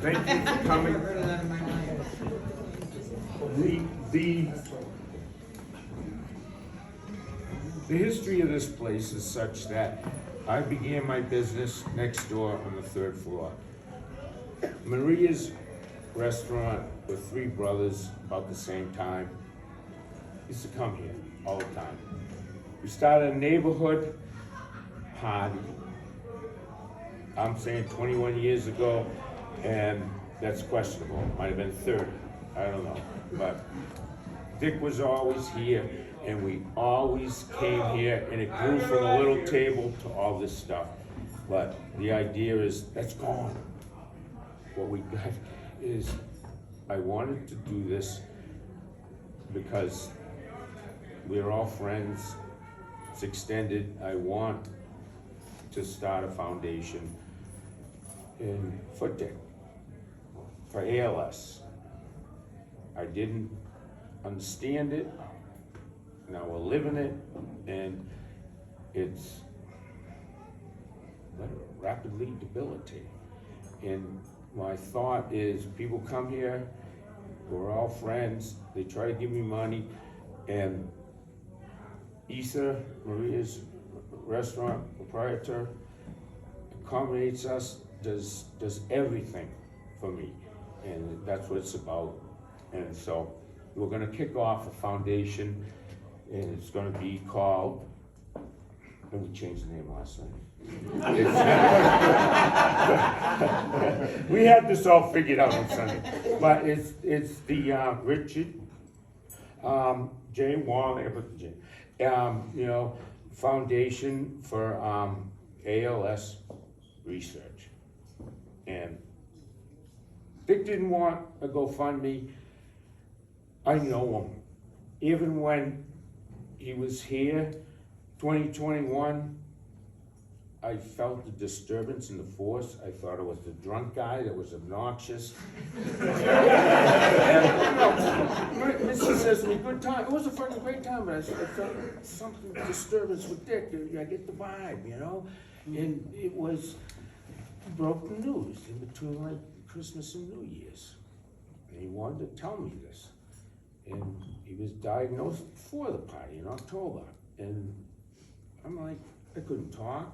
Thank you for coming. Heard of that in my life. The history of this place is such that I began my business next door on the 3rd floor. Maria's restaurant with 3 brothers about the same time used to come here all the time. We started a neighborhood party, I'm saying 21 years ago, and that's questionable. Might have been 30, I don't know. But Dick was always here, and we always came here, and it grew from a little table to all this stuff. But the idea is, that's gone. What we got is, I wanted to do this because we're all friends, it's extended. I want to start a foundation for Dick, for ALS. I didn't understand it, now we're living it, and it's rapidly debilitating. And my thought is, people come here, we're all friends, they try to give me money, and Issa, Maria's restaurant proprietor, accommodates us, does everything for me, and that's what it's about. And so we're gonna kick off a foundation, and it's gonna be called, and we changed the name last night. We had this all figured out on Sunday, but it's the Richard J. Wolnik, Foundation for ALS research. And Dick didn't want a GoFundMe. I know him. Even when he was here, 2021, I felt the disturbance in the force. I thought it was the drunk guy that was obnoxious. Mrs. says to me, good time. It was a fucking great time, but I felt something disturbance with Dick. I get the vibe, And it was broken news in between like Christmas and New Year's. And he wanted to tell me this. And he was diagnosed before the party in October. And I'm like, I couldn't talk.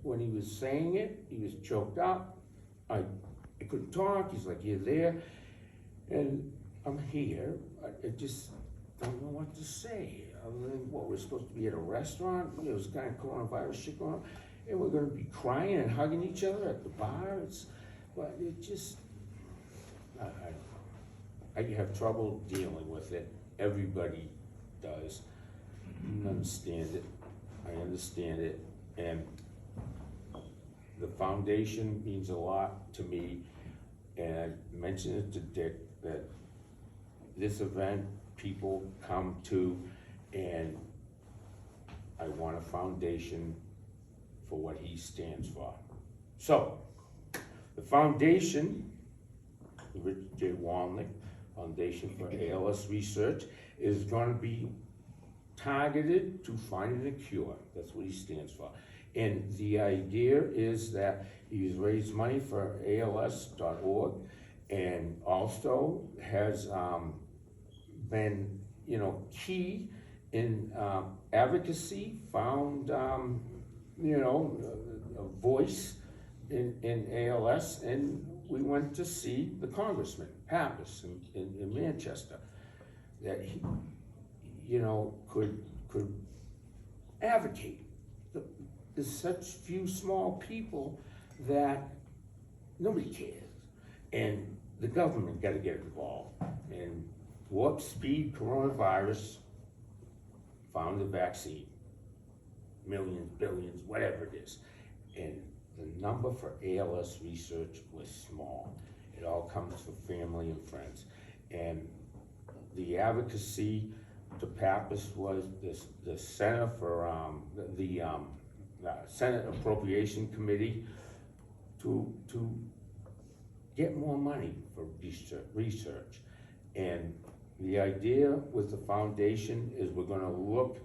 When he was saying it, he was choked up. I couldn't talk. He's like, you're there. And I'm here. I just don't know what to say. Other than what, we're supposed to be at a restaurant? There was kind of coronavirus shit going on. And we're gonna be crying and hugging each other at the bar. But it just, I have trouble dealing with it. Everybody does. I understand it. And the foundation means a lot to me, and I mentioned it to Dick that this event people come to, and I want a foundation for what he stands for. So, the foundation, the Richard J. Wolnik Foundation for ALS Research, is going to be targeted to finding a cure. That's what he stands for. And the idea is that he's raised money for ALS.org, and also has been, key in advocacy, found, a voice in ALS, and we went to see the Congressman, Pappas, in Manchester, that he, could advocate. There's such few small people that nobody cares. And the government got to get involved. And warp speed coronavirus found the vaccine. Millions, billions, whatever it is. And the number for ALS research was small. It all comes from family and friends. And the advocacy to Pappas was the Center for the Senate Appropriation Committee to get more money for research. And the idea with the foundation is we're gonna look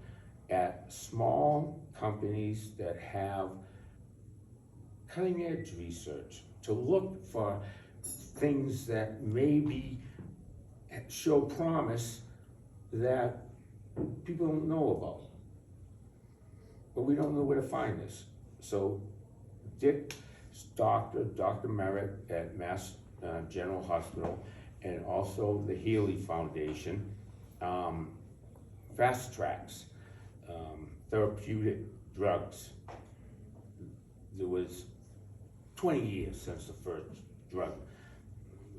at small companies that have cutting edge research to look for things that maybe show promise that people don't know about. But we don't know where to find this. So Dick's doctor, Dr. Merritt at Mass General Hospital, and also the Healy Foundation, fast tracks therapeutic drugs. There was 20 years since the first drug,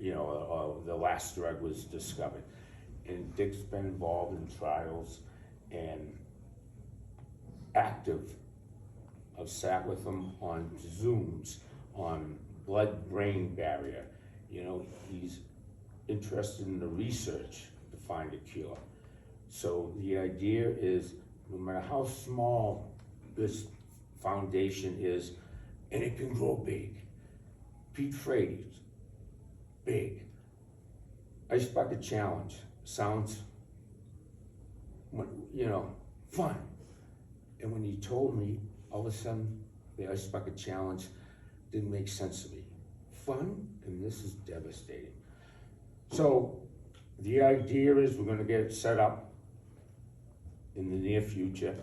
or the last drug was discovered. And Dick's been involved in trials and active. I've sat with him on Zooms on blood-brain barrier. He's interested in the research to find a cure. So the idea is, no matter how small this foundation is, and it can grow big. Pete Frady's big. Ice Bucket Challenge sounds, fun. And when he told me, all of a sudden, the Ice Bucket Challenge didn't make sense to me. Fun, and this is devastating. So the idea is we're gonna get it set up in the near future.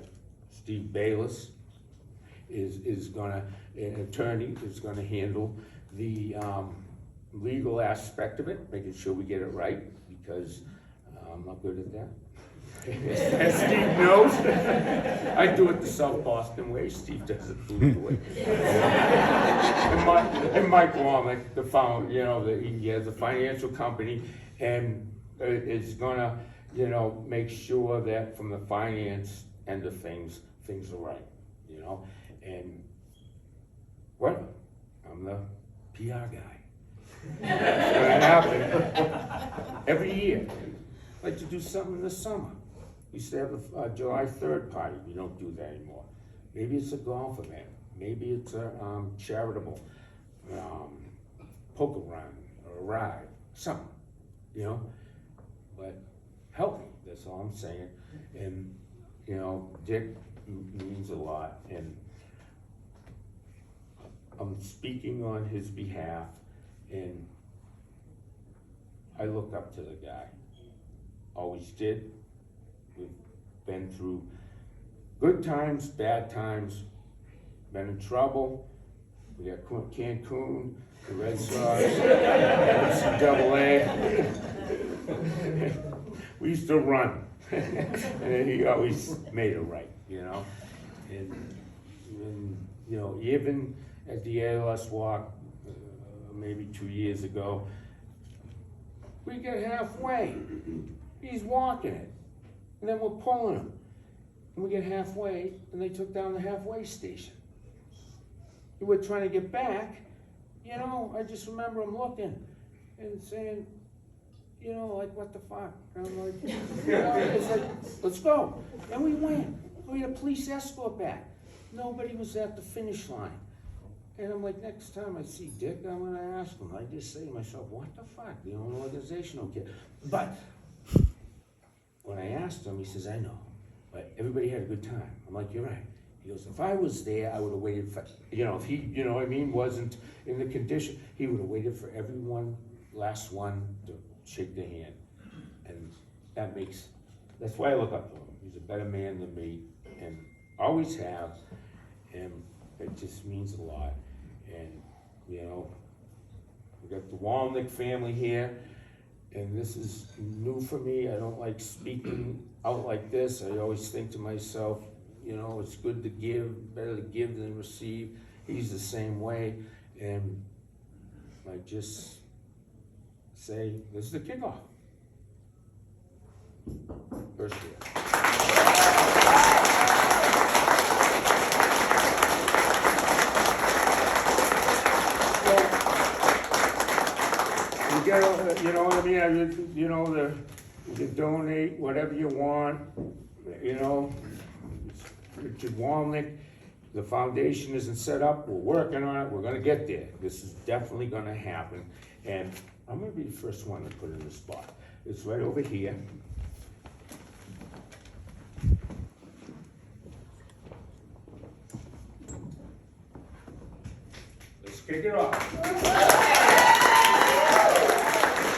Steve Bayless is gonna, an attorney, is gonna handle the legal aspect of it, making sure we get it right, because I'm not good at that. As Steve knows, I do it the South Boston way, Steve does it the Blue way. And Mike Wolnik, he has a financial company, and is gonna, make sure that from the finance end of things are right, and well, I'm the PR guy. It's gonna happen every year. I like to do something in the summer. We used to have a July 3rd party. We don't do that anymore. Maybe it's a golf event. Maybe it's a charitable poker run or a ride, something, But help me, that's all I'm saying. And, Dick means a lot, and I'm speaking on his behalf, and I look up to the guy. Always did. We've been through good times, bad times, been in trouble. We got Cancun, the Red Sox, NCAA. We used to run, and he always made it right, And even at the ALS walk, maybe 2 years ago, we get halfway. He's walking it, and then we're pulling him. And we get halfway, and they took down the halfway station. And we're trying to get back, I just remember him looking and saying, what the fuck? And I'm like, it's like, let's go. And we went. We had a police escort back. Nobody was at the finish line. And I'm like, next time I see Dick, I'm gonna ask him. I just say to myself, what the fuck? The organization don't care. But when I asked him, he says, I know, but everybody had a good time. I'm like, you're right. He goes, if I was there, I would have waited for, if he, wasn't in the condition, he would have waited for everyone, last one, to shake their hand. And that's why I look up to him. He's a better man than me, and always have, and it just means a lot. And, we got the Wolnik family here, and this is new for me. I don't like speaking out like this. I always think to myself, it's good to give, better to give than receive. He's the same way, and I just say, this is the kickoff. First year. You know what I mean? You can donate whatever you want, Richard Wolnik, the foundation isn't set up, we're working on it, we're gonna get there. This is definitely gonna happen, and I'm gonna be the first one to put it in the spot. It's right over here. Let's kick it off.